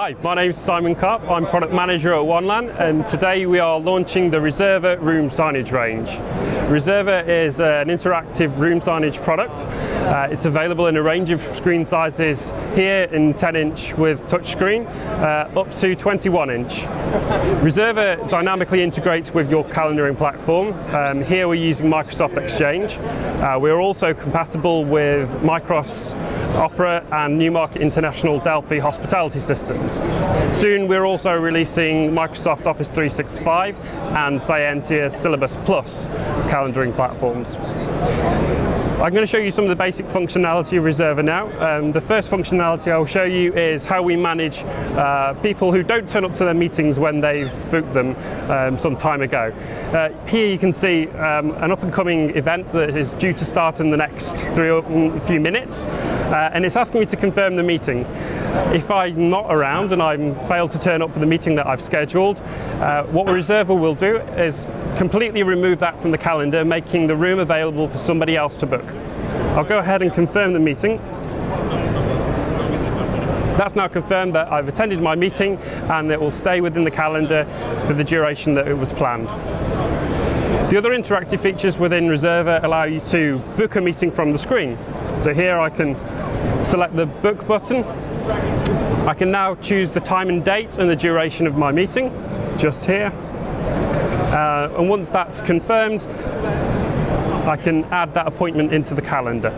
Hi, my name's Simon Karp. I'm Product Manager at OneLAN, and today we are launching the Reserva Room Signage range. Reserva is an interactive room signage product. It's available in a range of screen sizes here in 10-inch with touchscreen, up to 21-inch. Reserva dynamically integrates with your calendaring platform. Here we're using Microsoft Exchange. We're also compatible with Micros Opera and Newmarket International Delphi hospitality systems. Soon we're also releasing Microsoft Office 365 and Scientia Syllabus Plus calendaring platforms. I'm going to show you some of the basic functionality of Reserva now. The first functionality I'll show you is how we manage people who don't turn up to their meetings when they've booked them some time ago. Here you can see an up-and-coming event that is due to start in the next few minutes, and it's asking me to confirm the meeting. If I'm not around and I'm failed to turn up for the meeting that I've scheduled, what Reserva will do is completely remove that from the calendar, making the room available for somebody else to book. I'll go ahead and confirm the meeting. That's now confirmed that I've attended my meeting, and it will stay within the calendar for the duration that it was planned. The other interactive features within Reserva allow you to book a meeting from the screen. So here I can select the book button. I can now choose the time and date and the duration of my meeting, just here. And once that's confirmed, I can add that appointment into the calendar.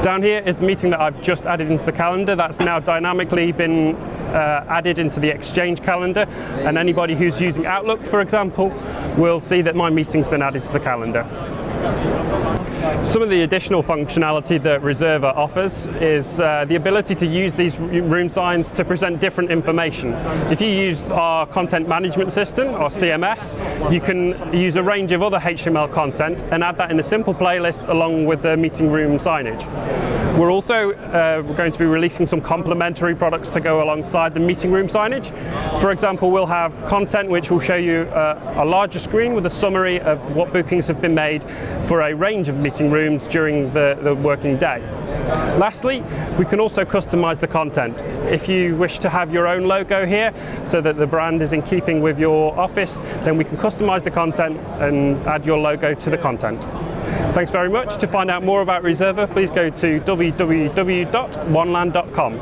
Down here is the meeting that I've just added into the calendar. That's now dynamically been added into the Exchange calendar, and anybody who's using Outlook, for example, will see that my meeting's been added to the calendar. Some of the additional functionality that Reserva offers is the ability to use these room signs to present different information. If you use our content management system, or CMS, you can use a range of other HTML content and add that in a simple playlist along with the meeting room signage. We're also going to be releasing some complementary products to go alongside the meeting room signage. For example, we'll have content which will show you a larger screen with a summary of what bookings have been made for a range of meeting rooms during the working day. Lastly, we can also customize the content. If you wish to have your own logo here so that the brand is in keeping with your office, then we can customize the content and add your logo to the content. Thanks very much. To find out more about Reserva, please go to www.onelan.com.